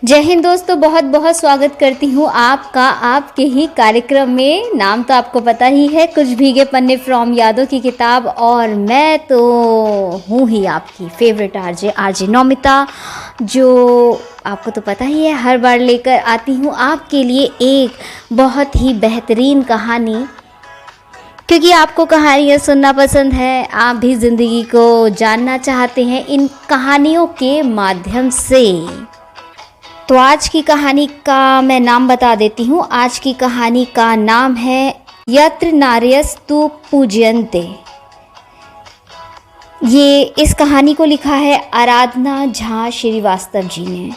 जय हिंद दोस्तों, बहुत बहुत स्वागत करती हूँ आपका आपके ही कार्यक्रम में। नाम तो आपको पता ही है, कुछ भीगे पन्ने फ्रॉम यादों की किताब। और मैं तो हूँ ही आपकी फेवरेट आरजे नौमिता, जो आपको तो पता ही है हर बार लेकर आती हूँ आपके लिए एक बहुत ही बेहतरीन कहानी। क्योंकि आपको कहानियाँ सुनना पसंद है, आप भी ज़िंदगी को जानना चाहते हैं इन कहानियों के माध्यम से। तो आज की कहानी का मैं नाम बता देती हूँ। आज की कहानी का नाम है यत्र नार्यस्तु पूज्यन्ते। ये इस कहानी को लिखा है आराधना झा श्रीवास्तव जी ने।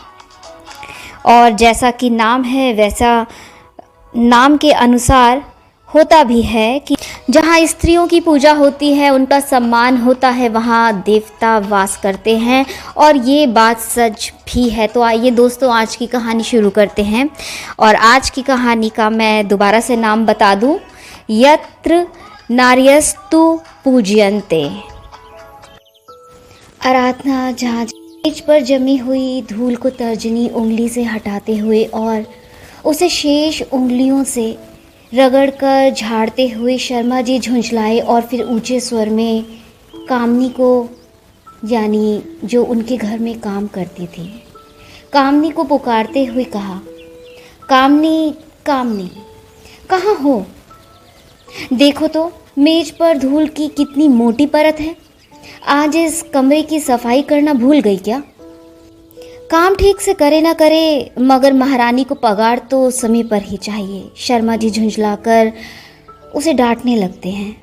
और जैसा कि नाम है वैसा नाम के अनुसार होता भी है कि जहाँ स्त्रियों की पूजा होती है, उनका सम्मान होता है, वहाँ देवता वास करते हैं। और ये बात सच भी है। तो आइए दोस्तों, आज की कहानी शुरू करते हैं। और आज की कहानी का मैं दोबारा से नाम बता दूं, यत्र नार्यस्तु पूज्यन्ते। आराधना झा मेज पर जमी हुई धूल को तर्जनी उंगली से हटाते हुए और उसे शेष उंगलियों से रगड़कर झाड़ते हुए शर्मा जी झुंझलाए और फिर ऊंचे स्वर में कामनी को, यानी जो उनके घर में काम करती थी, कामनी को पुकारते हुए कहा, कामनी कामनी कहाँ हो? देखो तो मेज पर धूल की कितनी मोटी परत है। आज इस कमरे की सफाई करना भूल गई क्या? काम ठीक से करे ना करे, मगर महारानी को पगार तो समय पर ही चाहिए। शर्मा जी झुंझलाकर उसे डांटने लगते हैं।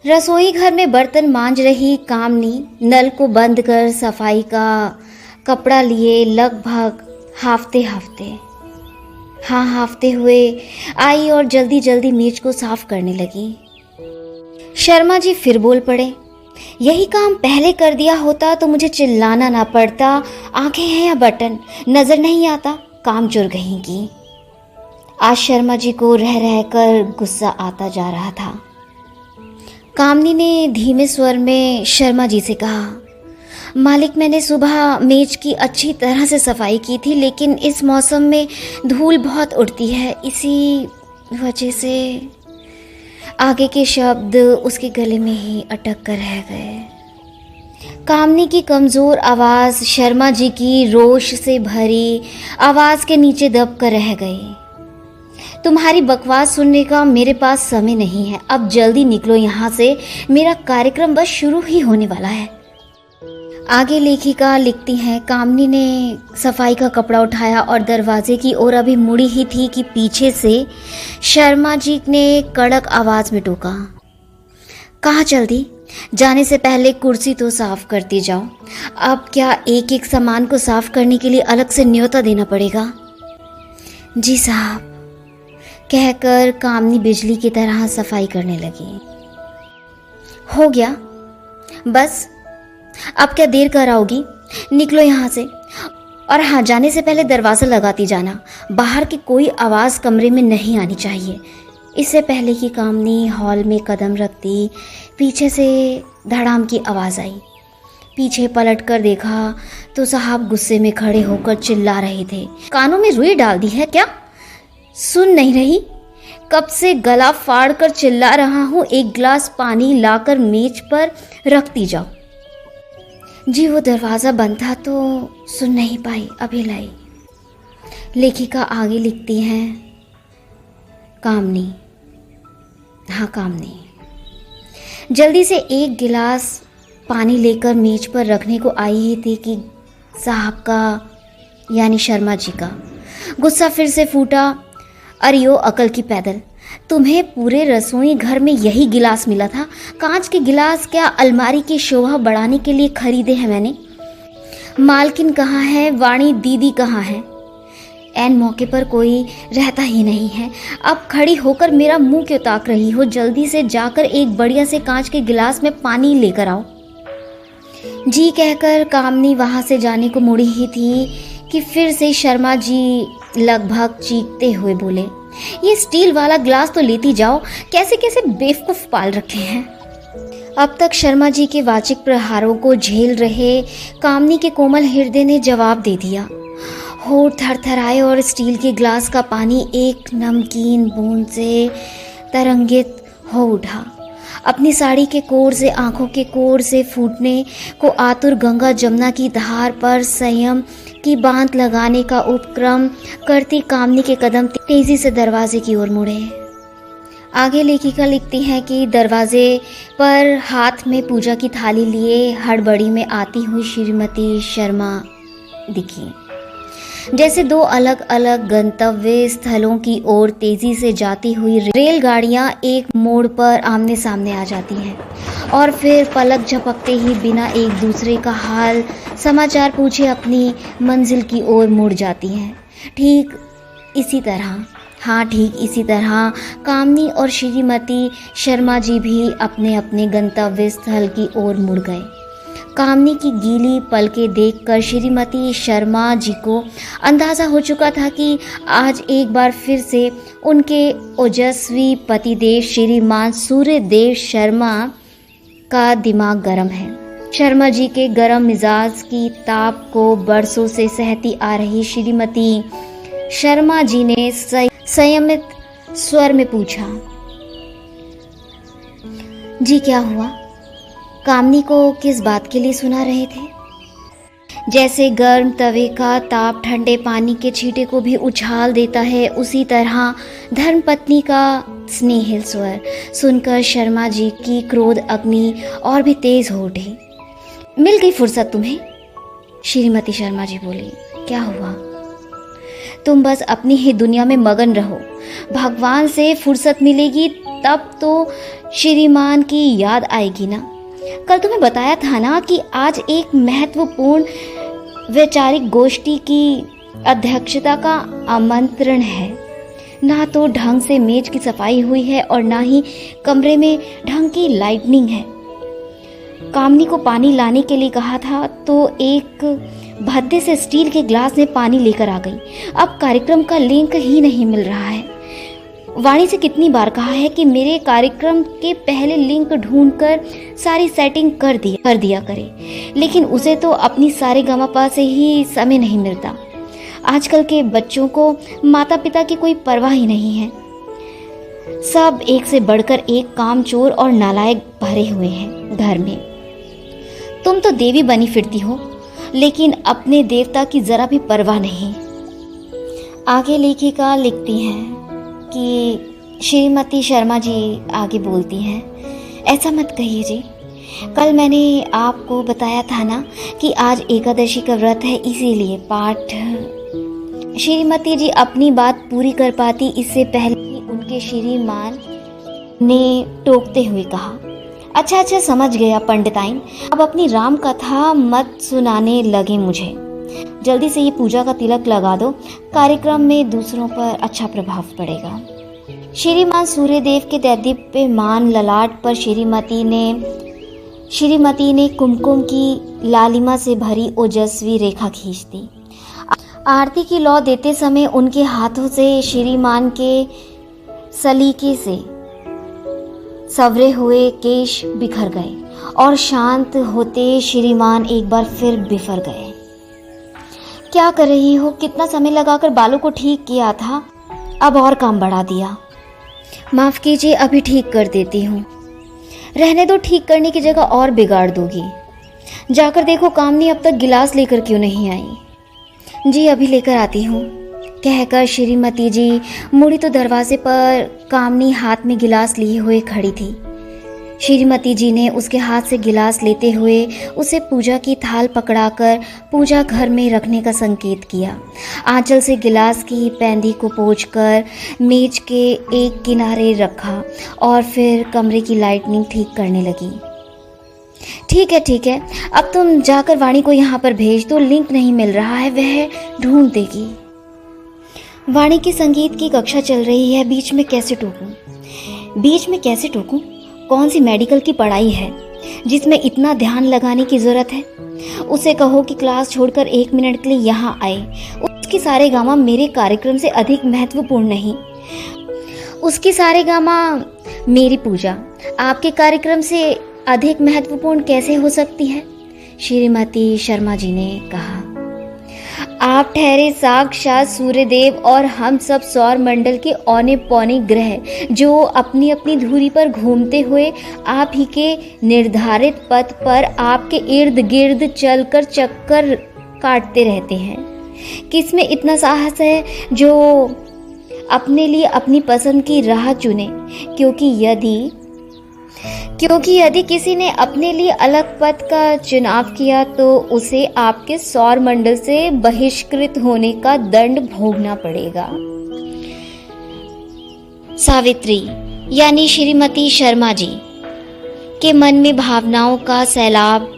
रसोई घर में बर्तन मांज रही कामनी नल को बंद कर सफाई का कपड़ा लिए लगभग हाफते हुए आई और जल्दी जल्दी मेज को साफ करने लगी। शर्मा जी फिर बोल पड़े, यही काम पहले कर दिया होता तो मुझे चिल्लाना ना पड़ता। आंखें हैं या बटन, नजर नहीं आता, काम चोर गई की। आज शर्मा जी को रह रहकर गुस्सा आता जा रहा था। कामनी ने धीमे स्वर में शर्मा जी से कहा, मालिक, मैंने सुबह मेज की अच्छी तरह से सफाई की थी, लेकिन इस मौसम में धूल बहुत उड़ती है, इसी वजह से। आगे के शब्द उसके गले में ही अटक कर रह गए। कामनी की कमज़ोर आवाज़ शर्मा जी की रोष से भरी आवाज़ के नीचे दब कर रह गई। तुम्हारी बकवास सुनने का मेरे पास समय नहीं है, अब जल्दी निकलो यहाँ से, मेरा कार्यक्रम बस शुरू ही होने वाला है। आगे लेखिका लिखती हैं, कामनी ने सफाई का कपड़ा उठाया और दरवाजे की ओर अभी मुड़ी ही थी कि पीछे से शर्मा जी ने कड़क आवाज़ में टोका, कहाँ चल दी? जाने से पहले कुर्सी तो साफ करती जाओ। अब क्या एक एक सामान को साफ करने के लिए अलग से न्योता देना पड़ेगा? जी साहब, कहकर कामनी बिजली की तरह सफाई करने लगी। हो गया, बस अब क्या देर कराओगी? निकलो यहाँ से। और हाँ, जाने से पहले दरवाज़ा लगाती जाना, बाहर की कोई आवाज़ कमरे में नहीं आनी चाहिए। इससे पहले कि कामनी हॉल में कदम रखती, पीछे से धड़ाम की आवाज़ आई। पीछे पलट कर देखा तो साहब गुस्से में खड़े होकर चिल्ला रहे थे, कानों में रुई डाल दी है क्या? सुन नहीं रही? कब से गला फाड़ कर चिल्ला रहा हूँ, एक गिलास पानी लाकर मेज पर रखती जाओ। जी वो दरवाज़ा बंद था तो सुन नहीं पाई, अभी लाई। लेखिका आगे लिखती हैं, कामनी, हाँ कामनी जल्दी से एक गिलास पानी लेकर मेज पर रखने को आई ही थी कि साहब का, यानी शर्मा जी का गुस्सा फिर से फूटा। अरे ओ अकल की पैदल, तुम्हें पूरे रसोई घर में यही गिलास मिला था? कांच के गिलास क्या अलमारी की शोभा बढ़ाने के लिए खरीदे हैं मैंने? मालकिन कहाँ है? वाणी दीदी कहाँ है? ऐन मौके पर कोई रहता ही नहीं है। अब खड़ी होकर मेरा मुंह क्यों ताक रही हो? जल्दी से जाकर एक बढ़िया से कांच के गिलास में पानी लेकर आओ। जी कहकर कामनी वहाँ से जाने को मुड़ी ही थी कि फिर से शर्मा जी लगभग चीखते हुए बोले, ये स्टील वाला ग्लास तो लेती जाओ, कैसे कैसे बेवकूफ़ पाल रखे हैं। अब तक शर्मा जी के वाचिक प्रहारों को झेल रहे कामनी के कोमल हृदय ने जवाब दे दिया, होठ थरथराए और स्टील के ग्लास का पानी एक नमकीन बूंद से तरंगित हो उठा। अपनी साड़ी के कोर से, आंखों के कोर से फूटने को आतुर गंगा जमुना की धार पर संयम की बांध लगाने का उपक्रम करती कामनी के कदम तेजी से दरवाजे की ओर मुड़े। आगे लेखिका लिखती हैं कि दरवाजे पर हाथ में पूजा की थाली लिए हड़बड़ी में आती हुई श्रीमती शर्मा दिखी। जैसे दो अलग अलग गंतव्य स्थलों की ओर तेजी से जाती हुई रेलगाड़ियां एक मोड़ पर आमने सामने आ जाती हैं और फिर पलक झपकते ही बिना एक दूसरे का हाल समाचार पूछे अपनी मंजिल की ओर मुड़ जाती हैं। ठीक इसी तरह कामनी और श्रीमती शर्मा जी भी अपने अपने गंतव्य स्थल की ओर मुड़ गए। कामनी की गीली पलकें देखकर श्रीमती शर्मा जी को अंदाज़ा हो चुका था कि आज एक बार फिर से उनके ओजस्वी पतिदेव श्रीमान सूर्यदेव शर्मा का दिमाग गर्म है। शर्मा जी के गर्म मिजाज की ताप को बरसों से सहती आ रही श्रीमती शर्मा जी ने संयमित स्वर में पूछा, जी क्या हुआ? कामनी को किस बात के लिए सुना रहे थे? जैसे गर्म तवे का ताप ठंडे पानी के छींटे को भी उछाल देता है, उसी तरह धर्मपत्नी का स्नेहिल स्वर सुनकर शर्मा जी की क्रोध अग्नि और भी तेज हो उठी। मिल गई फुर्सत तुम्हें? श्रीमती शर्मा जी बोली। क्या हुआ? तुम बस अपनी ही दुनिया में मगन रहो। भगवान से फुर्सत मिलेगी तब तो श्रीमान की याद आएगी ना। कल तुम्हें बताया था ना कि आज एक महत्वपूर्ण वैचारिक गोष्ठी की अध्यक्षता का आमंत्रण है। ना तो ढंग से मेज की सफाई हुई है और ना ही कमरे में ढंग की लाइटनिंग है। कामनी को पानी लाने के लिए कहा था तो एक भद्दे से स्टील के ग्लास में पानी लेकर आ गई। अब कार्यक्रम का लिंक ही नहीं मिल रहा है। वाणी से कितनी बार कहा है कि मेरे कार्यक्रम के पहले लिंक ढूंढकर सारी सेटिंग कर दिया करे, लेकिन उसे तो अपनी सारे गमापा से ही समय नहीं मिलता। आजकल के बच्चों को माता पिता की कोई परवाह ही नहीं है। सब एक से बढ़कर एक कामचोर और नालायक भरे हुए हैं घर में। तुम तो देवी बनी फिरती हो, लेकिन अपने देवता की जरा भी परवाह नहीं। आगे लेखिका लिखती हैं कि श्रीमती शर्मा जी आगे बोलती हैं, ऐसा मत कहिए जी। कल मैंने आपको बताया था ना कि आज एकादशी का व्रत है, इसीलिए पाठ। श्रीमती जी अपनी बात पूरी कर पाती इससे पहले ही उनके श्रीमान ने टोकते हुए कहा, अच्छा समझ गया पंडिताइन, अब अपनी राम कथा मत सुनाने लगे मुझे। जल्दी से ये पूजा का तिलक लगा दो, कार्यक्रम में दूसरों पर अच्छा प्रभाव पड़ेगा। श्रीमान सूर्यदेव के दैदीप्यमान ललाट पर श्रीमती ने कुमकुम की लालिमा से भरी ओजस्वी रेखा खींच दी। आरती की लौ देते समय उनके हाथों से श्रीमान के सलीके से सवरे हुए केश बिखर गए और शांत होते श्रीमान एक बार फिर बिफर गए। क्या कर रही हो? कितना समय लगाकर बालों को ठीक किया था, अब और काम बढ़ा दिया। माफ कीजिए, अभी ठीक कर देती हूँ। रहने दो, ठीक करने की जगह और बिगाड़ दोगी। जाकर देखो कामनी अब तक गिलास लेकर क्यों नहीं आई। जी अभी लेकर आती हूँ, कहकर श्रीमती जी मुड़ी तो दरवाजे पर कामनी हाथ में गिलास लिए हुए खड़ी थी। श्रीमती जी ने उसके हाथ से गिलास लेते हुए उसे पूजा की थाल पकड़ाकर पूजा घर में रखने का संकेत किया। आंचल से गिलास की पैंदी को पोंछकर मेज के एक किनारे रखा और फिर कमरे की लाइटनिंग ठीक करने लगी। ठीक है, अब तुम जाकर वाणी को यहाँ पर भेज दो, लिंक नहीं मिल रहा है, वह ढूंढ देगी। वाणी की संगीत की कक्षा चल रही है, बीच में कैसे टोकूं? कौन सी मेडिकल की पढ़ाई है जिसमें इतना ध्यान लगाने की जरूरत है? उसे कहो कि क्लास छोड़कर 1 मिनट के लिए यहाँ आए। उसकी सारेगामा मेरे कार्यक्रम से अधिक महत्वपूर्ण नहीं। उसकी सारेगामा मेरी पूजा आपके कार्यक्रम से अधिक महत्वपूर्ण कैसे हो सकती है? श्रीमती शर्मा जी ने कहा। आप ठहरे साक्षात सूर्यदेव और हम सब सौर मंडल के औने पौने ग्रह जो अपनी अपनी धुरी पर घूमते हुए आप ही के निर्धारित पथ पर आपके इर्द गिर्द चलकर चक्कर काटते रहते हैं। किसमें इतना साहस है जो अपने लिए अपनी पसंद की राह चुने, क्योंकि यदि किसी ने अपने लिए अलग पथ का चुनाव किया तो उसे आपके सौर मंडल से बहिष्कृत होने का दंड भोगना पड़ेगा। सावित्री यानी श्रीमती शर्मा जी के मन में भावनाओं का सैलाब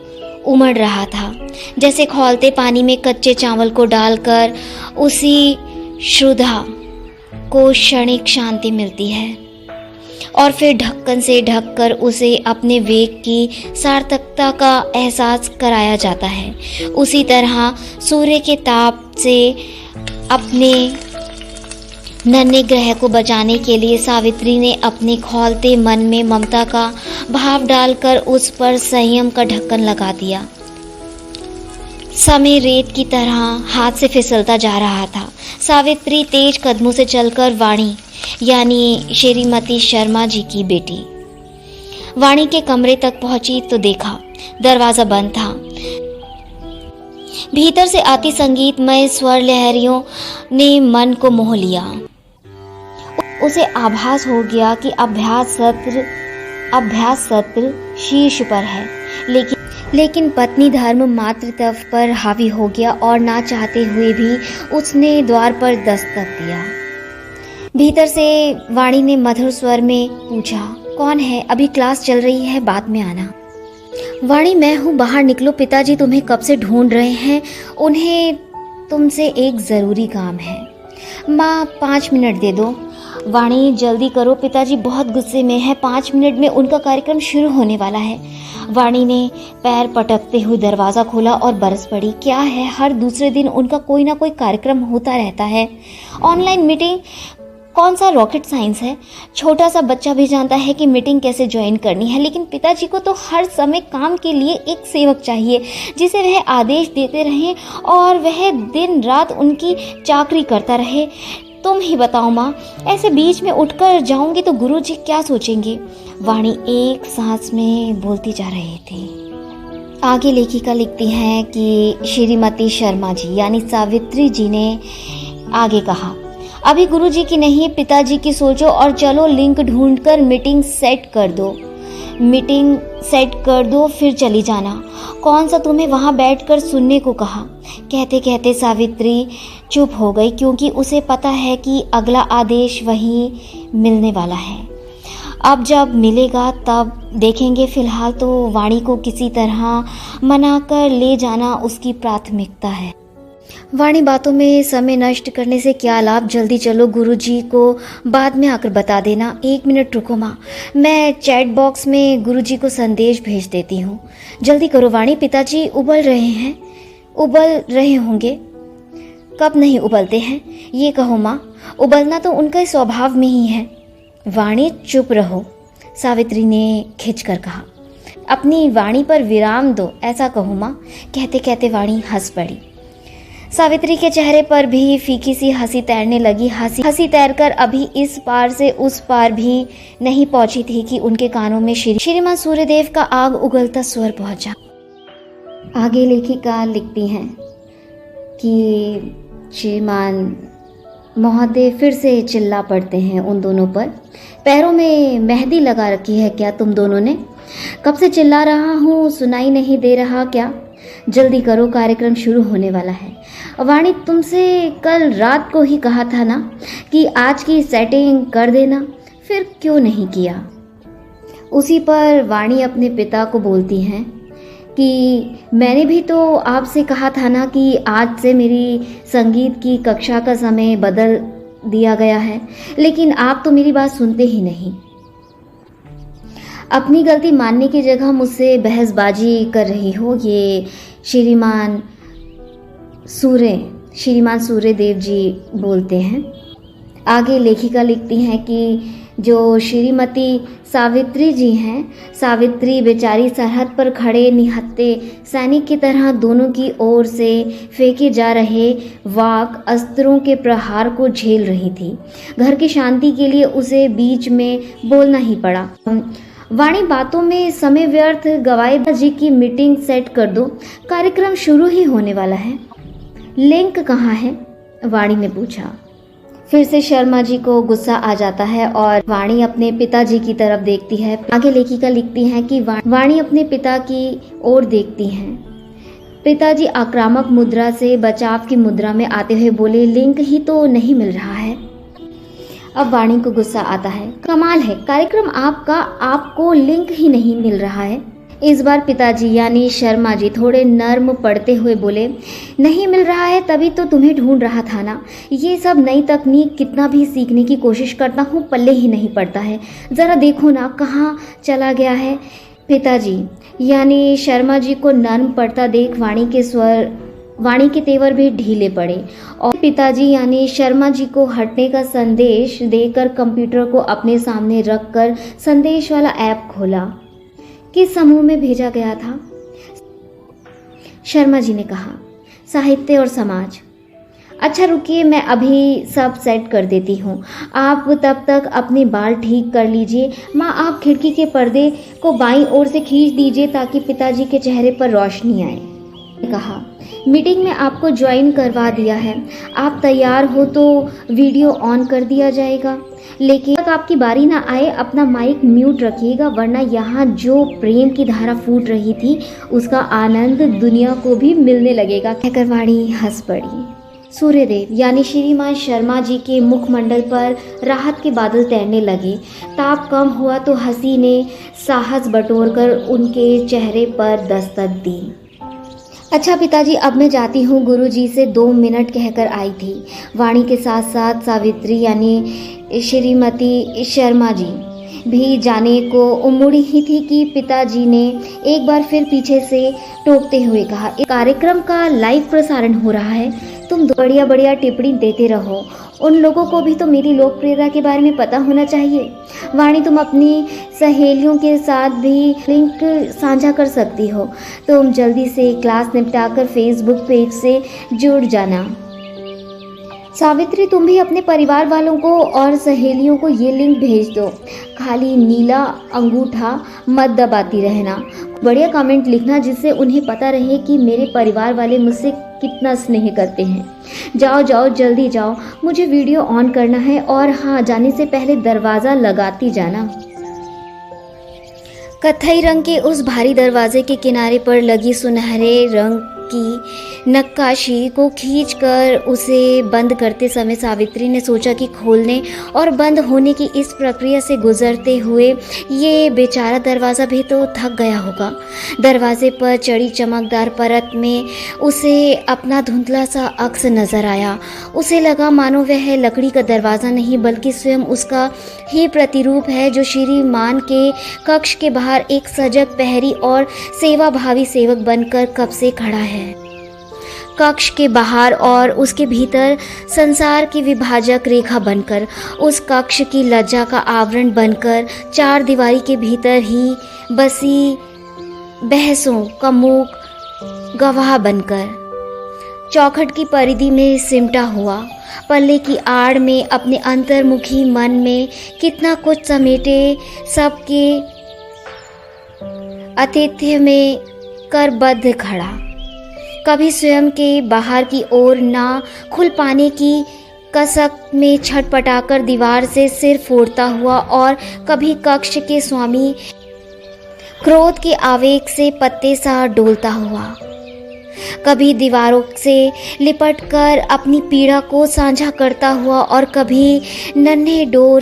उमड़ रहा था। जैसे खौलते पानी में कच्चे चावल को डालकर उसी श्रद्धा को क्षणिक शांति मिलती है और फिर ढक्कन से ढककर उसे अपने वेग की सार्थकता का एहसास कराया जाता है। उसी तरह सूर्य के ताप से अपने नन्हे ग्रह को बचाने के लिए सावित्री ने अपने खौलते मन में ममता का भाव डालकर उस पर संयम का ढक्कन लगा दिया। समय रेत की तरह हाथ से फिसलता जा रहा था। सावित्री तेज कदमों से चलकर वाणी यानी श्रीमती शर्मा जी की बेटी वाणी के कमरे तक पहुंची तो देखा दरवाजा बंद था। भीतर से आती संगीतमय स्वर लहरियों ने मन को मोह लिया। उसे आभास हो गया कि अभ्यास सत्र शीर्ष पर है, लेकिन पत्नी धर्म मातृत्व पर हावी हो गया और ना चाहते हुए भी उसने द्वार पर दस्तक दिया। भीतर से वाणी ने मधुर स्वर में पूछा, कौन है? अभी क्लास चल रही है, बाद में आना। वाणी, मैं हूँ, बाहर निकलो। पिताजी तुम्हें कब से ढूंढ रहे हैं। उन्हें तुमसे एक ज़रूरी काम है। माँ 5 मिनट दे दो। वाणी, जल्दी करो, पिताजी बहुत गुस्से में है। 5 मिनट में उनका कार्यक्रम शुरू होने वाला है। वाणी ने पैर पटकते हुए दरवाज़ा खोला और बरस पड़ी। क्या है, हर दूसरे दिन उनका कोई ना कोई कार्यक्रम होता रहता है। ऑनलाइन मीटिंग, कौन सा रॉकेट साइंस है। छोटा सा बच्चा भी जानता है कि मीटिंग कैसे ज्वाइन करनी है, लेकिन पिताजी को तो हर समय काम के लिए एक सेवक चाहिए जिसे वह आदेश देते रहें और वह दिन रात उनकी चाकरी करता रहे। तुम ही बताओ माँ, ऐसे बीच में उठकर जाऊंगी तो गुरुजी क्या सोचेंगे। वाणी एक सांस में बोलती जा रही थी। आगे लेखिका लिखती हैं कि श्रीमती शर्मा जी यानी सावित्री जी ने आगे कहा, अभी गुरुजी की नहीं, पिताजी की सोचो और चलो लिंक ढूंढकर मीटिंग सेट कर दो फिर चली जाना। कौन सा तुम्हें वहां बैठकर सुनने को कहा। कहते कहते सावित्री चुप हो गई, क्योंकि उसे पता है कि अगला आदेश वहीं मिलने वाला है। अब जब मिलेगा तब देखेंगे। फिलहाल तो वाणी को किसी तरह मनाकर ले जाना उसकी प्राथमिकता है। वाणी, बातों में समय नष्ट करने से क्या लाभ। जल्दी चलो, गुरुजी को बाद में आकर बता देना। 1 मिनट रुको माँ, मैं चैट बॉक्स में गुरुजी को संदेश भेज देती हूँ। जल्दी करो वाणी, पिताजी उबल रहे होंगे। कब नहीं उबलते हैं, ये कहो माँ। उबलना तो उनका स्वभाव में ही है। वाणी, चुप रहो, सावित्री ने खिंचकर कहा। अपनी वाणी पर विराम दो, ऐसा कहो माँ। कहते कहते वाणी हंस पड़ी। सावित्री के चेहरे पर भी फीकी सी हंसी तैरने लगी। हंसी तैरकर अभी इस पार से उस पार भी नहीं पहुंची थी कि उनके कानों में श्रीमान सूर्यदेव का आग उगलता स्वर पहुंचा। आगे लेखिका लिखती हैं कि श्रीमान महोदय फिर से चिल्ला पड़ते हैं उन दोनों पर। पैरों में मेहंदी लगा रखी है क्या तुम दोनों ने? कब से चिल्ला रहा हूँ, सुनाई नहीं दे रहा क्या? जल्दी करो, कार्यक्रम शुरू होने वाला है। वाणी, तुमसे कल रात को ही कहा था ना कि आज की सेटिंग कर देना, फिर क्यों नहीं किया? उसी पर वाणी अपने पिता को बोलती हैं कि मैंने भी तो आपसे कहा था ना कि आज से मेरी संगीत की कक्षा का समय बदल दिया गया है, लेकिन आप तो मेरी बात सुनते ही नहीं। अपनी गलती मानने की जगह मुझसे बहसबाजी कर रही हो। ये श्रीमान सूर्यदेव जी बोलते हैं। आगे लेखिका लिखती हैं कि जो श्रीमती सावित्री जी हैं। सावित्री बेचारी सरहद पर खड़े निहत्थे सैनिक की तरह दोनों की ओर से फेंके जा रहे वाक अस्त्रों के प्रहार को झेल रही थी। घर की शांति के लिए उसे बीच में बोलना ही पड़ा। वाणी बातों में समय व्यर्थ गवाए जी की मीटिंग सेट कर दो, कार्यक्रम शुरू ही होने वाला है। लिंक कहाँ है? वाणी ने पूछा। फिर से शर्मा जी को गुस्सा आ जाता है और वाणी अपने पिताजी की तरफ देखती है। आगे लेखिका लिखती हैं कि वाणी अपने पिता की ओर देखती हैं। पिताजी आक्रामक मुद्रा से बचाव की मुद्रा में आते हुए बोले, लिंक ही तो नहीं मिल रहा है। अब वाणी को गुस्सा आता है। कमाल है, कार्यक्रम आपका, आपको लिंक ही नहीं मिल रहा है। इस बार पिताजी यानी शर्मा जी थोड़े नर्म पड़ते हुए बोले, नहीं मिल रहा है तभी तो तुम्हें ढूंढ रहा था ना। ये सब नई तकनीक कितना भी सीखने की कोशिश करता हूँ पल्ले ही नहीं पड़ता है। ज़रा देखो ना कहाँ चला गया है। पिताजी यानी शर्मा जी को नर्म पड़ता देख वाणी के तेवर भी ढीले पड़े और पिताजी यानी शर्मा जी को हटने का संदेश देकर कंप्यूटर को अपने सामने रखकर संदेश वाला ऐप खोला। किस समूह में भेजा गया था? शर्मा जी ने कहा, साहित्य और समाज। अच्छा रुकिए, मैं अभी सब सेट कर देती हूँ, आप तब तक अपने बाल ठीक कर लीजिए। माँ, आप खिड़की के पर्दे को बाईं ओर से खींच दीजिए ताकि पिताजी के चेहरे पर रोशनी आए। कहा, मीटिंग में आपको ज्वाइन करवा दिया है, आप तैयार हो तो वीडियो ऑन कर दिया जाएगा, लेकिन तक आपकी बारी ना आए अपना माइक म्यूट रखिएगा, वरना यहाँ जो प्रेम की धारा फूट रही थी उसका आनंद दुनिया को भी मिलने लगेगा। कहकर वाणी हंस पड़ी। सूर्यदेव यानी श्रीमान शर्मा जी के मुखमंडल पर राहत के बादल तैरने लगे। ताप कम हुआ तो हंसी ने साहस बटोरकर उनके चेहरे पर दस्तक दी। अच्छा पिताजी, अब मैं जाती हूँ, गुरुजी से 2 मिनट कहकर आई थी। वाणी के साथ साथ सावित्री यानी श्रीमती शर्मा जी भी जाने को उमुड़ी ही थी कि पिताजी ने एक बार फिर पीछे से टोकते हुए कहा, एक कार्यक्रम का लाइव प्रसारण हो रहा है, तुम बढ़िया बढ़िया टिप्पणी देते रहो, उन लोगों को भी तो मेरी लोकप्रियता के बारे में पता होना चाहिए। वाणी, तुम अपनी सहेलियों के साथ भी लिंक साझा कर सकती हो, तुम जल्दी से क्लास निपटाकर फेसबुक पेज से जुड़ जाना। सावित्री, तुम भी अपने परिवार वालों को और सहेलियों को ये लिंक भेज दो, खाली नीला अंगूठा मत दबाती रहना, बढ़िया कमेंट लिखना जिससे उन्हें पता रहे कि मेरे परिवार वाले मुझसे कितना स्नेह करते हैं। जाओ जाओ जल्दी जाओ, मुझे वीडियो ऑन करना है, और हाँ, जाने से पहले दरवाज़ा लगाती जाना। कत्थई रंग के उस भारी दरवाजे के किनारे पर लगी सुनहरे रंग की नक्काशी को खींचकर उसे बंद करते समय सावित्री ने सोचा कि खोलने और बंद होने की इस प्रक्रिया से गुजरते हुए ये बेचारा दरवाज़ा भी तो थक गया होगा। दरवाजे पर चढ़ी चमकदार परत में उसे अपना धुंधला सा अक्स नजर आया। उसे लगा मानो वह लकड़ी का दरवाज़ा नहीं बल्कि स्वयं उसका ही प्रतिरूप है, जो श्रीमान के कक्ष के बाहर एक सजग प्रहरी और सेवाभावी सेवक बनकर कब से खड़ा है। कक्ष के बाहर और उसके भीतर संसार की विभाजक रेखा बनकर, उस कक्ष की लज्जा का आवरण बनकर, चार दीवारी के भीतर ही बसी बहसों का मूक गवाह बनकर, चौखट की परिधि में सिमटा हुआ, पल्ले की आड़ में अपने अंतर्मुखी मन में कितना कुछ समेटे सबके आतिथ्य में करबद्ध खड़ा, कभी स्वयं के बाहर की ओर ना खुल पाने की कसक में छटपटाकर दीवार से सिर फोड़ता हुआ, और कभी कक्ष के स्वामी क्रोध के आवेग से पत्ते सा डोलता हुआ, कभी दीवारों से लिपटकर अपनी पीड़ा को साझा करता हुआ, और कभी नन्हे डोर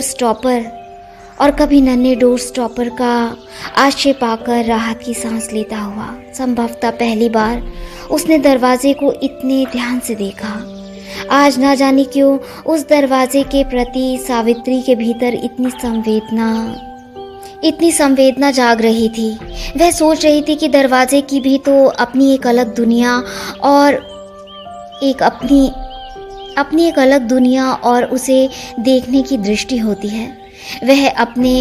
स्टॉपर का आश्रय पाकर राहत की सांस लेता हुआ। संभवतः पहली बार उसने दरवाजे को इतने ध्यान से देखा। आज ना जाने क्यों उस दरवाजे के प्रति सावित्री के भीतर इतनी संवेदना जाग रही थी। वह सोच रही थी कि दरवाजे की भी तो अपनी एक अलग दुनिया और उसे देखने की दृष्टि होती है। वह अपने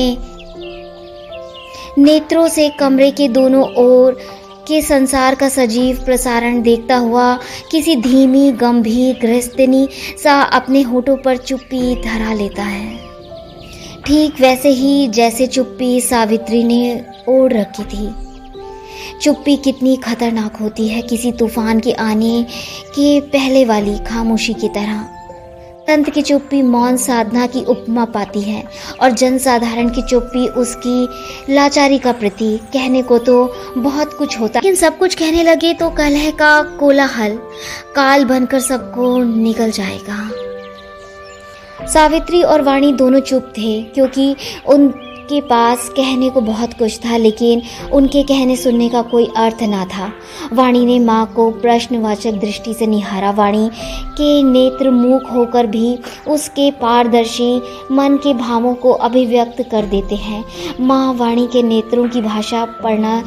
नेत्रों से कमरे के दोनों ओर के संसार का सजीव प्रसारण देखता हुआ किसी धीमी गंभीर गृहस्थनी सा अपने होठों पर चुप्पी धरा लेता है। ठीक वैसे ही जैसे चुप्पी सावित्री ने ओढ़ रखी थी। चुप्पी कितनी खतरनाक होती है, किसी तूफान के आने के पहले वाली खामोशी की तरह। संत की चुप्पी मौन साधना की उपमा पाती है और जनसाधारण की चुप्पी उसकी लाचारी का प्रतीक। कहने को तो बहुत कुछ होता, लेकिन सब कुछ कहने लगे तो कलह का कोलाहल काल बनकर सबको निकल जाएगा। सावित्री और वाणी दोनों चुप थे, क्योंकि उनके पास कहने को बहुत कुछ था, लेकिन उनके कहने सुनने का कोई अर्थ ना था। वाणी ने माँ को प्रश्नवाचक दृष्टि से निहारा। वाणी के नेत्र मूक होकर भी उसके पारदर्शी मन के भावों को अभिव्यक्त कर देते हैं। माँ वाणी के नेत्रों की भाषा पढ़ना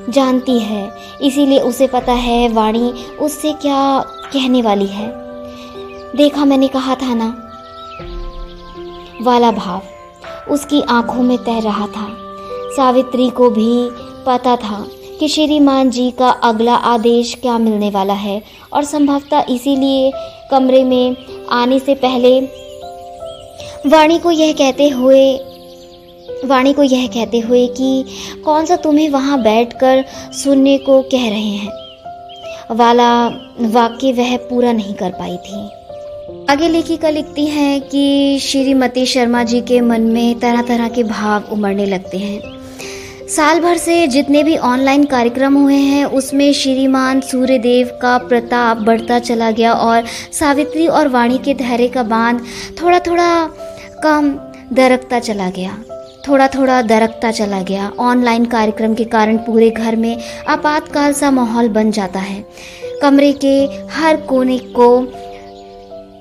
जानती है, इसीलिए उसे पता है वाणी उससे क्या कहने वाली है। देखा मैंने कहा था ना वाला भाव उसकी आंखों में तैर रहा था। सावित्री को भी पता था कि श्रीमान जी का अगला आदेश क्या मिलने वाला है, और संभवतः इसीलिए कमरे में आने से पहले वाणी को यह कहते हुए कि कौन सा तुम्हें वहाँ बैठकर सुनने को कह रहे हैं वाला वाक्य वह पूरा नहीं कर पाई थी। आगे लेखिका लिखती हैं कि श्रीमती शर्मा जी के मन में तरह तरह के भाव उमड़ने लगते हैं। साल भर से जितने भी ऑनलाइन कार्यक्रम हुए हैं उसमें श्रीमान सूर्यदेव का प्रताप बढ़ता चला गया और सावित्री और वाणी के धैर्य का बांध थोड़ा थोड़ा कम दरकता चला गया। ऑनलाइन कार्यक्रम के कारण पूरे घर में आपातकाल सा माहौल बन जाता है। कमरे के हर कोने को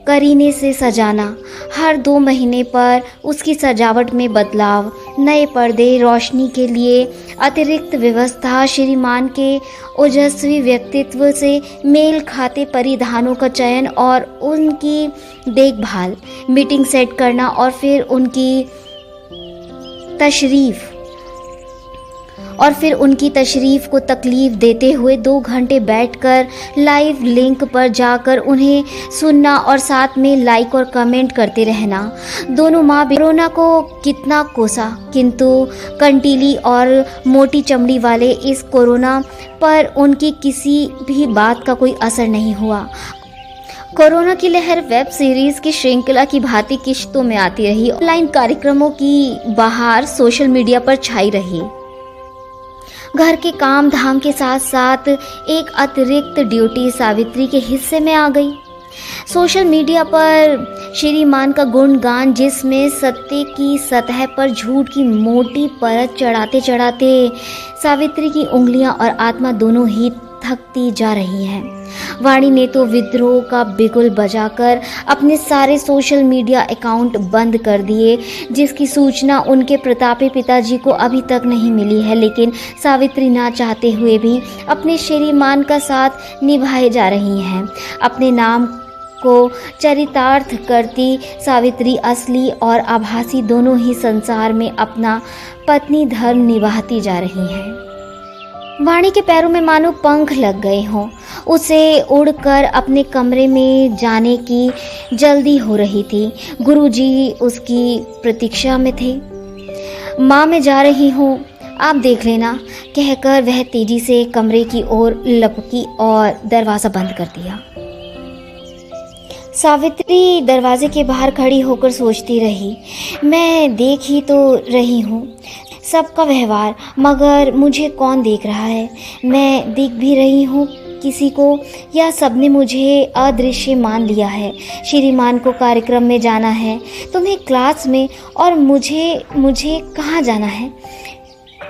करीने से सजाना, हर 2 महीने पर उसकी सजावट में बदलाव, नए पर्दे, रोशनी के लिए अतिरिक्त व्यवस्था, श्रीमान के ओजस्वी व्यक्तित्व से मेल खाते परिधानों का चयन और उनकी देखभाल, मीटिंग सेट करना और फिर उनकी तशरीफ को तकलीफ देते हुए 2 घंटे बैठकर लाइव लिंक पर जाकर उन्हें सुनना और साथ में लाइक और कमेंट करते रहना। दोनों माँ कोरोना को कितना कोसा, किंतु कंटीली और मोटी चमड़ी वाले इस कोरोना पर उनकी किसी भी बात का कोई असर नहीं हुआ। कोरोना की लहर वेब सीरीज की श्रृंखला की भांति किश्तों में आती रही। ऑनलाइन कार्यक्रमों की बहार सोशल मीडिया पर छाई रही। घर के काम धाम के साथ साथ एक अतिरिक्त ड्यूटी सावित्री के हिस्से में आ गई। सोशल मीडिया पर श्रीमान का गुणगान, जिसमें सत्य की सतह पर झूठ की मोटी परत चढ़ाते चढ़ाते सावित्री की उंगलियां और आत्मा दोनों ही थकती जा रही हैं। वाणी ने तो विद्रोह का बिगुल बजाकर अपने सारे सोशल मीडिया अकाउंट बंद कर दिए, जिसकी सूचना उनके प्रतापी पिताजी को अभी तक नहीं मिली है। लेकिन सावित्री ना चाहते हुए भी अपने श्रीमान का साथ निभाए जा रही हैं। अपने नाम को चरितार्थ करती सावित्री असली और आभासी दोनों ही संसार में अपना पत्नी धर्म निभाती जा रही हैं। वाणी के पैरों में मानो पंख लग गए हों। उसे उड़कर अपने कमरे में जाने की जल्दी हो रही थी। गुरुजी उसकी प्रतीक्षा में थे। माँ मैं जा रही हूँ, आप देख लेना, कहकर वह तेजी से कमरे की ओर लपकी और दरवाज़ा बंद कर दिया। सावित्री दरवाजे के बाहर खड़ी होकर सोचती रही, मैं देख ही तो रही हूँ सबका व्यवहार, मगर मुझे कौन देख रहा है? मैं दिख भी रही हूँ किसी को, या सबने मुझे अदृश्य मान लिया है? श्रीमान को कार्यक्रम में जाना है, तुम्हें क्लास में, और मुझे कहाँ जाना है,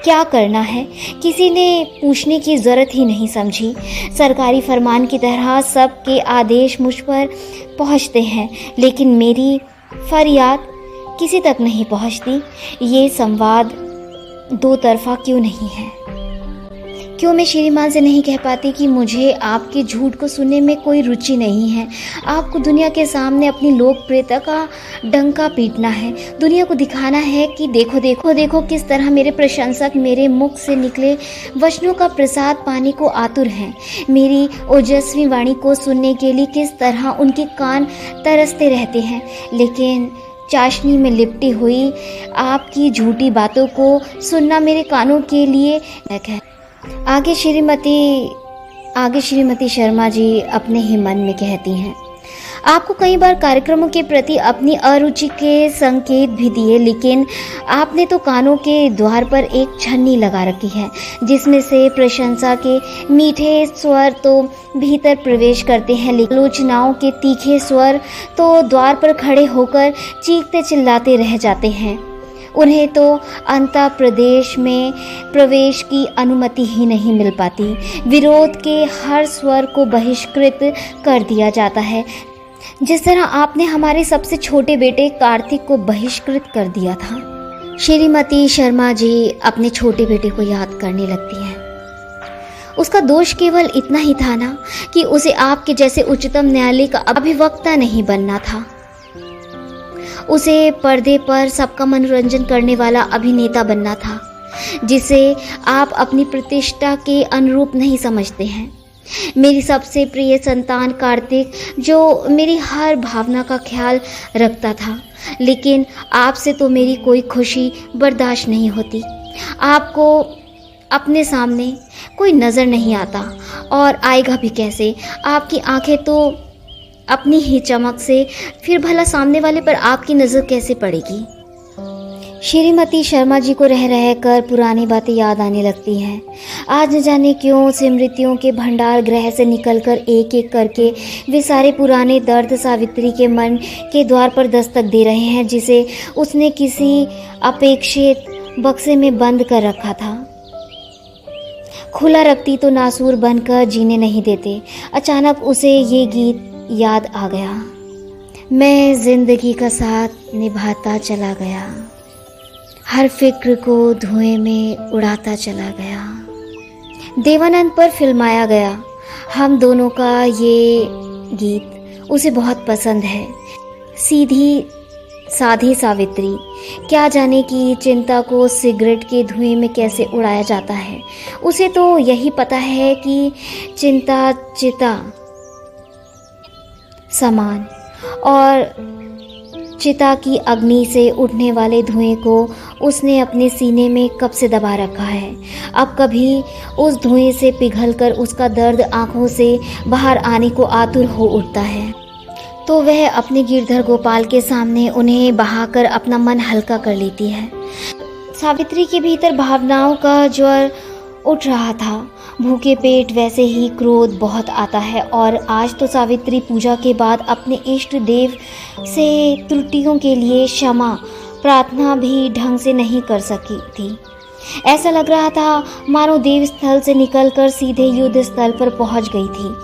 क्या करना है? किसी ने पूछने की ज़रूरत ही नहीं समझी। सरकारी फरमान की तरह सबके आदेश मुझ पर पहुँचते हैं, लेकिन मेरी फरियाद किसी तक नहीं पहुँचती। ये संवाद 2 तरफा क्यों नहीं है? क्यों मैं श्रीमान से नहीं कह पाती कि मुझे आपके झूठ को सुनने में कोई रुचि नहीं है। आपको दुनिया के सामने अपनी लोकप्रियता का डंका पीटना है, दुनिया को दिखाना है कि देखो देखो देखो किस तरह मेरे प्रशंसक मेरे मुख से निकले वचनों का प्रसाद पाने को आतुर हैं, मेरी ओजस्वी वाणी को सुनने के लिए किस तरह उनके कान तरसते रहते हैं। लेकिन चाशनी में लिपटी हुई आपकी झूठी बातों को सुनना मेरे कानों के लिए है। आगे श्रीमती शर्मा जी अपने ही मन में कहती हैं, आपको कई बार कार्यक्रमों के प्रति अपनी अरुचि के संकेत भी दिए, लेकिन आपने तो कानों के द्वार पर एक छन्नी लगा रखी है जिसमें से प्रशंसा के मीठे स्वर तो भीतर प्रवेश करते हैं, लेकिन आलोचनाओं के तीखे स्वर तो द्वार पर खड़े होकर चीखते चिल्लाते रह जाते हैं। उन्हें तो अंतः प्रदेश में प्रवेश की अनुमति ही नहीं मिल पाती। विरोध के हर स्वर को बहिष्कृत कर दिया जाता है, जिस तरह आपने हमारे सबसे छोटे बेटे कार्तिक को बहिष्कृत कर दिया था। श्रीमती शर्मा जी अपने छोटे बेटे को याद करने लगती हैं। उसका दोष केवल इतना ही था ना कि उसे आपके जैसे उच्चतम न्यायालय का अभिवक्ता नहीं बनना था। उसे पर्दे पर सबका मनोरंजन करने वाला अभिनेता बनना था, जिसे आप अपनी प्रतिष्ठा के अनुरूप नहीं समझते हैं। मेरी सबसे प्रिय संतान कार्तिक, जो मेरी हर भावना का ख्याल रखता था, लेकिन आपसे तो मेरी कोई खुशी बर्दाश्त नहीं होती। आपको अपने सामने कोई नज़र नहीं आता और आएगा भी कैसे। आपकी आंखें तो अपनी ही चमक से फिर भला सामने वाले पर आपकी नज़र कैसे पड़ेगी। श्रीमती शर्मा जी को रह रह कर पुरानी बातें याद आने लगती हैं। आज न जाने क्यों स्मृतियों के भंडार गृह से निकलकर एक एक करके वे सारे पुराने दर्द सावित्री के मन के द्वार पर दस्तक दे रहे हैं, जिसे उसने किसी अपेक्षित बक्से में बंद कर रखा था। खुला रखती तो नासूर बनकर जीने नहीं देते। अचानक उसे ये गीत याद आ गया, मैं जिंदगी का साथ निभाता चला गया, हर फिक्र को धुएं में उड़ाता चला गया। देवानंद पर फिल्माया गया हम दोनों का ये गीत उसे बहुत पसंद है। सीधी साधी सावित्री क्या जाने कि चिंता को सिगरेट के धुएं में कैसे उड़ाया जाता है। उसे तो यही पता है कि चिंता चिता समान और चिता की अग्नि से उठने वाले धुएं को उसने अपने सीने में कब से दबा रखा है। अब कभी उस धुएं से पिघलकर उसका दर्द आंखों से बाहर आने को आतुर हो उठता है, तो वह अपने गिरधर गोपाल के सामने उन्हें बहाकर अपना मन हल्का कर लेती है। सावित्री के भीतर भावनाओं का ज्वर उठ रहा था। भूखे पेट वैसे ही क्रोध बहुत आता है, और आज तो सावित्री पूजा के बाद अपने इष्ट देव से त्रुटियों के लिए क्षमा प्रार्थना भी ढंग से नहीं कर सकी थी। ऐसा लग रहा था मानो देव स्थल से निकलकर सीधे युद्ध स्थल पर पहुंच गई थी।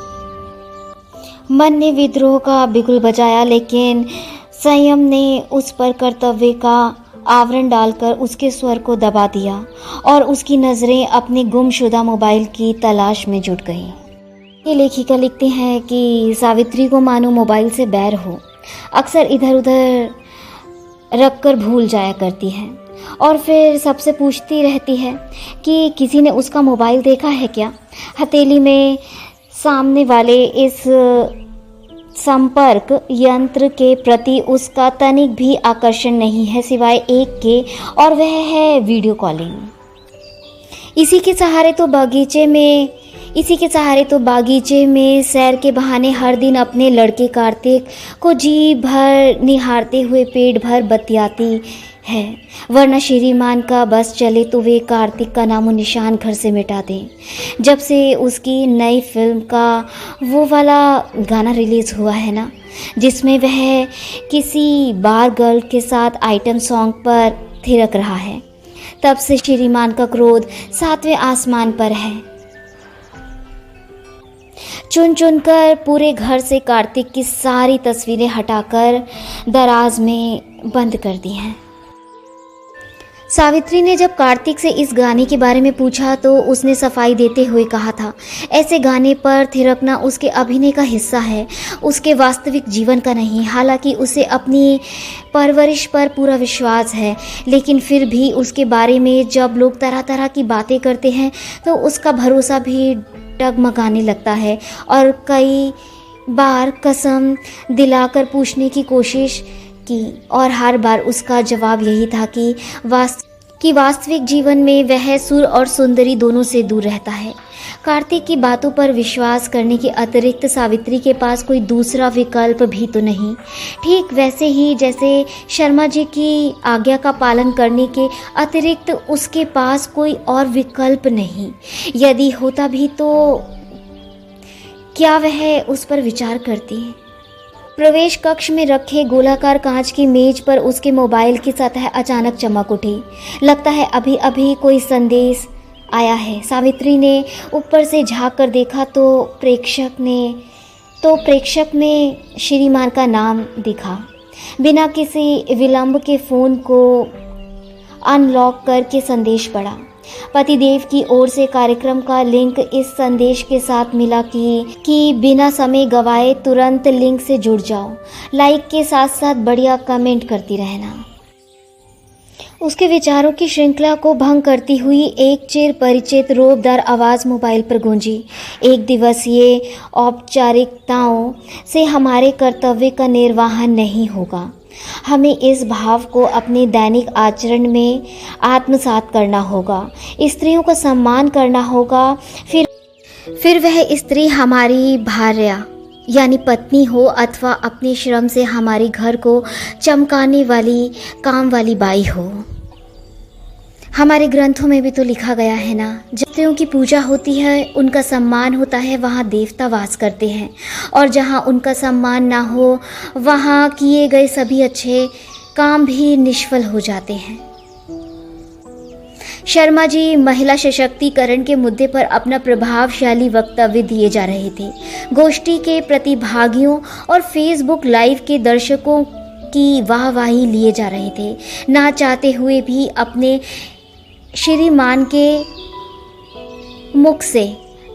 मन ने विद्रोह का बिगुल बजाया, लेकिन संयम ने उस पर कर्तव्य का आवरण डालकर उसके स्वर को दबा दिया और उसकी नज़रें अपने गुमशुदा मोबाइल की तलाश में जुट गईं। ये लेखिका लिखते हैं कि सावित्री को मानो मोबाइल से बैर हो, अक्सर इधर उधर रखकर भूल जाया करती है और फिर सबसे पूछती रहती है कि किसी ने उसका मोबाइल देखा है क्या। हथेली में सामने वाले इस संपर्क यंत्र के प्रति उसका तनिक भी आकर्षण नहीं है, सिवाय एक के, और वह है वीडियो कॉलिंग। इसी के सहारे तो बागीचे में सैर के बहाने हर दिन अपने लड़के कार्तिक को जी भर निहारते हुए पेट भर बतियाती है, वरना श्रीमान का बस चले तो वे कार्तिक का नामो निशान घर से मिटा दें। जब से उसकी नई फिल्म का वो वाला गाना रिलीज़ हुआ है ना, जिसमें वह किसी बार गर्ल के साथ आइटम सॉन्ग पर थिरक रहा है, तब से श्रीमान का क्रोध 7वें आसमान पर है। चुन चुन कर पूरे घर से कार्तिक की सारी तस्वीरें हटाकर दराज में बंद कर दी हैं। सावित्री ने जब कार्तिक से इस गाने के बारे में पूछा तो उसने सफाई देते हुए कहा था, ऐसे गाने पर थिरकना उसके अभिनय का हिस्सा है, उसके वास्तविक जीवन का नहीं। हालांकि उसे अपनी परवरिश पर पूरा विश्वास है, लेकिन फिर भी उसके बारे में जब लोग तरह तरह की बातें करते हैं तो उसका भरोसा भी डगमगाने लगता है। और कई बार कसम दिलाकर पूछने की कोशिश की और हर बार उसका जवाब यही था कि वास्तविक जीवन में वह सुर और सुंदरी दोनों से दूर रहता है। कार्तिक की बातों पर विश्वास करने के अतिरिक्त सावित्री के पास कोई दूसरा विकल्प भी तो नहीं। ठीक वैसे ही जैसे शर्मा जी की आज्ञा का पालन करने के अतिरिक्त उसके पास कोई और विकल्प नहीं। यदि होता भी तो क्या वह उस पर विचार करती? प्रवेश कक्ष में रखे गोलाकार कांच की मेज पर उसके मोबाइल की सतह अचानक चमक उठी। लगता है अभी अभी कोई संदेश आया है। सावित्री ने ऊपर से झांक कर देखा तो प्रेक्षक में श्रीमान का नाम दिखा। बिना किसी विलंब के फ़ोन को अनलॉक करके संदेश पढ़ा। पतिदेव की ओर से कार्यक्रम का लिंक इस संदेश के साथ मिला कि बिना समय गवाए तुरंत लिंक से जुड़ जाओ। लाइक के साथ साथ बढ़िया कमेंट करती रहना। उसके विचारों की श्रृंखला को भंग करती हुई एक चिर परिचित रोबदार आवाज़ मोबाइल पर गूंजी। एक दिवसीय औपचारिकताओं से हमारे कर्तव्य का निर्वहन नहीं होगा। हमें इस भाव को अपने दैनिक आचरण में आत्मसात करना होगा। स्त्रियों का सम्मान करना होगा। फिर वह स्त्री हमारी भार्या यानी पत्नी हो अथवा अपने श्रम से हमारे घर को चमकाने वाली काम वाली बाई हो। हमारे ग्रंथों में भी तो लिखा गया है ना, जब स्त्रियों की पूजा होती है, उनका सम्मान होता है, वहाँ देवता वास करते हैं। और जहाँ उनका सम्मान ना हो, वहाँ किए गए सभी अच्छे काम भी निष्फल हो जाते हैं। शर्मा जी महिला सशक्तिकरण के मुद्दे पर अपना प्रभावशाली वक्तव्य दिए जा रहे थे। गोष्ठी के प्रतिभागियों और फेसबुक लाइव के दर्शकों की वाहवाही लिए जा रहे थे। ना चाहते हुए भी अपने श्रीमान के मुख से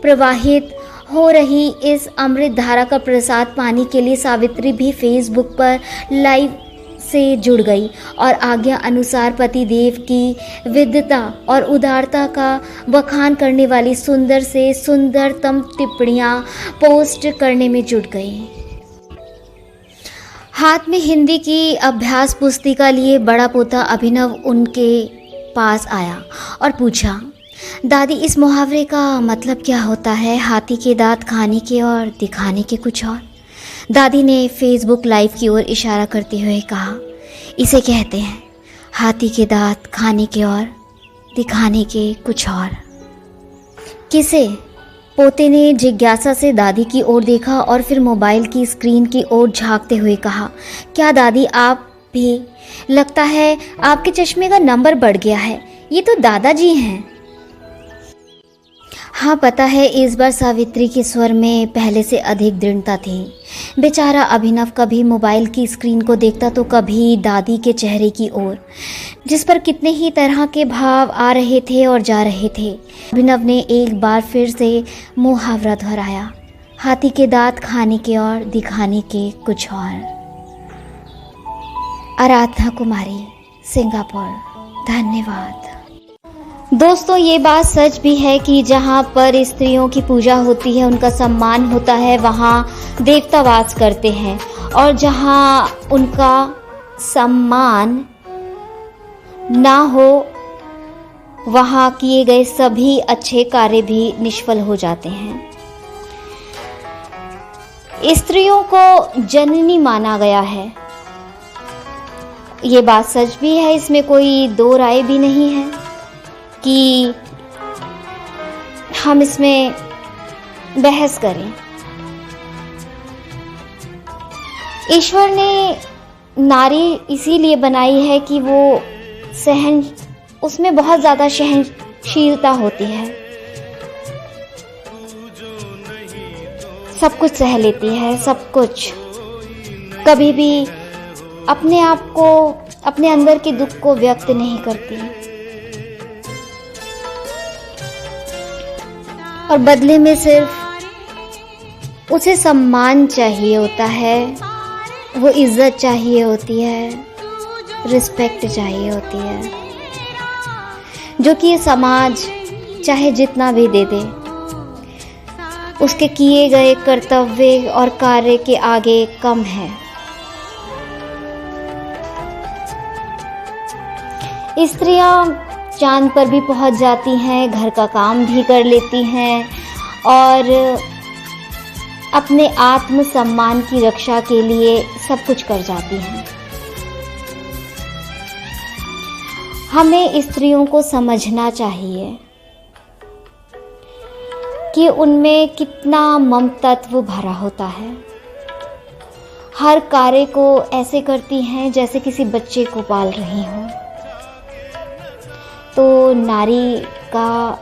प्रवाहित हो रही इस अमृत धारा का प्रसाद पाने के लिए सावित्री भी फेसबुक पर लाइव से जुड़ गई और आज्ञा अनुसार पतिदेव की विद्वता और उदारता का बखान करने वाली सुंदर से सुंदरतम टिप्पणियाँ पोस्ट करने में जुट गई। हाथ में हिंदी की अभ्यास पुस्तिका लिए बड़ा पोता अभिनव उनके पास आया और पूछा, दादी इस मुहावरे का मतलब क्या होता है? हाथी के दांत खाने के और दिखाने के कुछ और। दादी ने फेसबुक लाइव की ओर इशारा करते हुए कहा, इसे कहते हैं हाथी के दांत खाने के और दिखाने के कुछ और। किसे? पोते ने जिज्ञासा से दादी की ओर देखा और फिर मोबाइल की स्क्रीन की ओर झांकते हुए कहा, क्या दादी आप भी? लगता है आपके चश्मे का नंबर बढ़ गया है। ये तो दादाजी हैं। हाँ पता है। इस बार सावित्री के स्वर में पहले से अधिक दृढ़ता थी। बेचारा अभिनव कभी मोबाइल की स्क्रीन को देखता तो कभी दादी के चेहरे की ओर, जिस पर कितने ही तरह के भाव आ रहे थे और जा रहे थे। अभिनव ने एक बार फिर से मुहावरा दोहराया, हाथी के दांत खाने के और दिखाने के कुछ और। आराधना कुमारी, सिंगापुर। धन्यवाद। दोस्तों ये बात सच भी है कि जहाँ पर स्त्रियों की पूजा होती है, उनका सम्मान होता है, वहाँ देवता वास करते हैं। और जहाँ उनका सम्मान ना हो, वहाँ किए गए सभी अच्छे कार्य भी निष्फल हो जाते हैं। स्त्रियों को जननी माना गया है, ये बात सच भी है, इसमें कोई दो राय भी नहीं है कि हम इसमें बहस करें। ईश्वर ने नारी इसीलिए बनाई है कि वो उसमें बहुत ज़्यादा सहनशीलता होती है, सब कुछ सह लेती है, सब कुछ। कभी भी अपने आप को, अपने अंदर के दुख को व्यक्त नहीं करती। और बदले में सिर्फ उसे सम्मान चाहिए होता है, वो इज्जत चाहिए होती है, रिस्पेक्ट चाहिए होती है, जो कि ये समाज चाहे जितना भी दे दे, उसके किए गए कर्तव्य और कार्य के आगे कम है। स्त्रियां चांद पर भी पहुंच जाती हैं, घर का काम भी कर लेती हैं और अपने आत्मसम्मान की रक्षा के लिए सब कुछ कर जाती हैं। हमें स्त्रियों को समझना चाहिए कि उनमें कितना ममतत्व भरा होता है। हर कार्य को ऐसे करती हैं जैसे किसी बच्चे को पाल रही हों। तो नारी का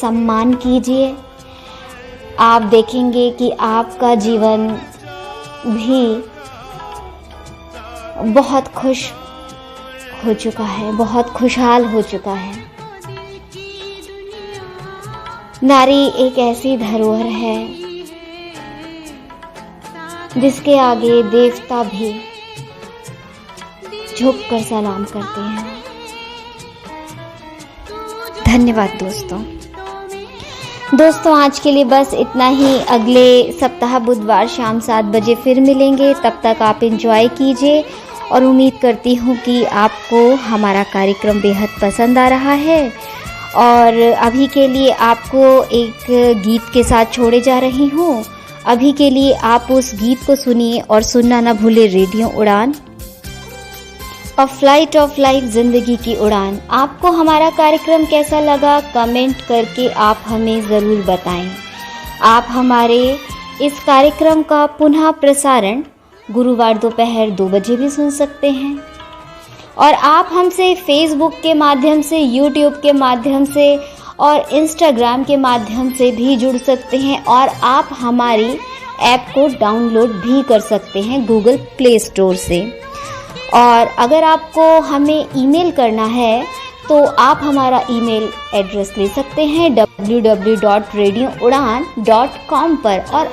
सम्मान कीजिए, आप देखेंगे कि आपका जीवन भी बहुत खुश हो चुका है, बहुत खुशहाल हो चुका है। नारी एक ऐसी धरोहर है जिसके आगे देवता भी झुककर सलाम करते हैं। धन्यवाद दोस्तों, आज के लिए बस इतना ही। अगले सप्ताह बुधवार शाम 7 बजे फिर मिलेंगे। तब तक आप एंजॉय कीजिए और उम्मीद करती हूँ कि आपको हमारा कार्यक्रम बेहद पसंद आ रहा है। और अभी के लिए आपको एक गीत के साथ छोड़े जा रही हूँ। अभी के लिए आप उस गीत को सुनिए और सुनना ना भूले रेडियो उड़ान, अ फ्लाइट ऑफ लाइफ, जिंदगी की उड़ान। आपको हमारा कार्यक्रम कैसा लगा कमेंट करके आप हमें ज़रूर बताएं। आप हमारे इस कार्यक्रम का पुनः प्रसारण गुरुवार दोपहर 2 बजे भी सुन सकते हैं। और आप हमसे फेसबुक के माध्यम से, यूट्यूब के माध्यम से और इंस्टाग्राम के माध्यम से भी जुड़ सकते हैं। और आप हमारी ऐप को डाउनलोड भी कर सकते हैं गूगल प्ले स्टोर से। और अगर आपको हमें ईमेल करना है तो आप हमारा ईमेल एड्रेस ले सकते हैं www.radioudan.com पर, और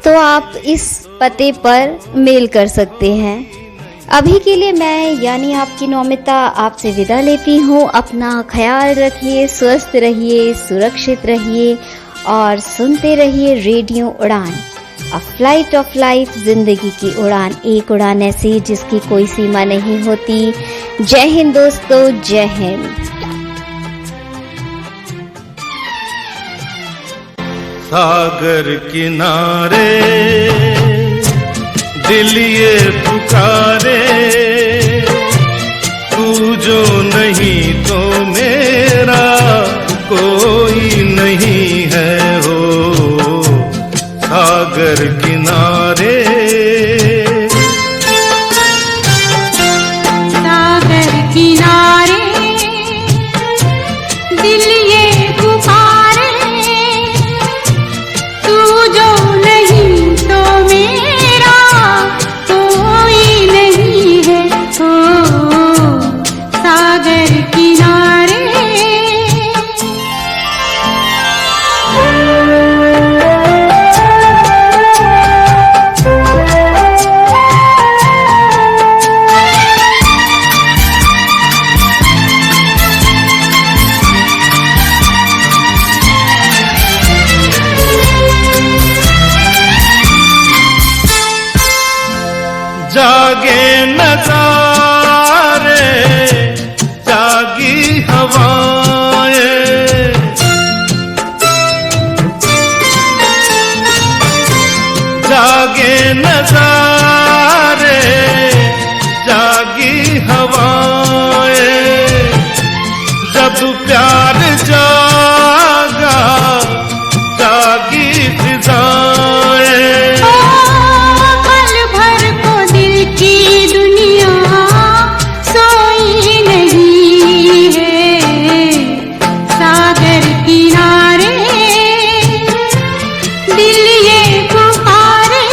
तो आप इस पते पर मेल कर सकते हैं। अभी के लिए मैं यानी आपकी नौमिता आपसे विदा लेती हूँ। अपना ख्याल रखिए, स्वस्थ रहिए, सुरक्षित रहिए और सुनते रहिए रेडियो उड़ान, अ फ्लाइट ऑफ लाइफ, जिंदगी की उड़ान। एक उड़ान ऐसी जिसकी कोई सीमा नहीं होती। जय हिंद दोस्तों, जय हिंद। सागर किनारे दिल ये पुकारे, तू जो नहीं तो मेरा कोई नहीं है हो। सागर किनारे, सागर किनारे दिल ये पुकारे, तू जो नहीं तो मेरा कोई नहीं है हो। सागर किनारे, जागे नजारे, जागी हवाएं, जागे नजारे, जागी हवाएं। जब प्यार जागा, जागी फिजाएं। पल भर को दिल की दुनिया सोई नहीं है। सागर किनारे दिल ये पुकारे,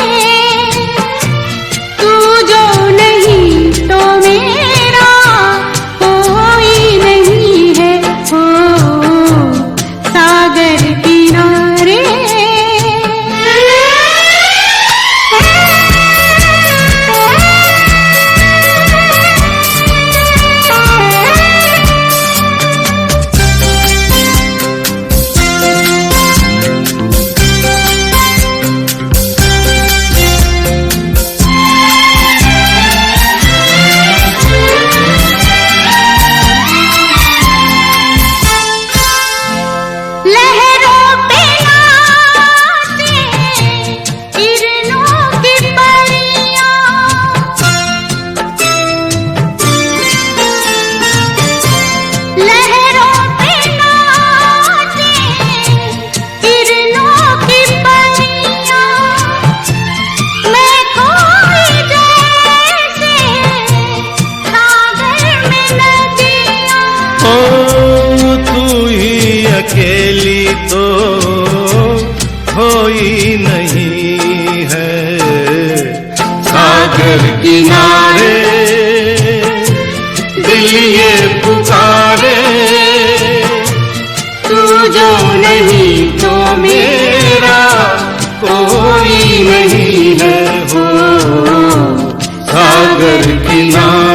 नहीं है हो सागर किनारे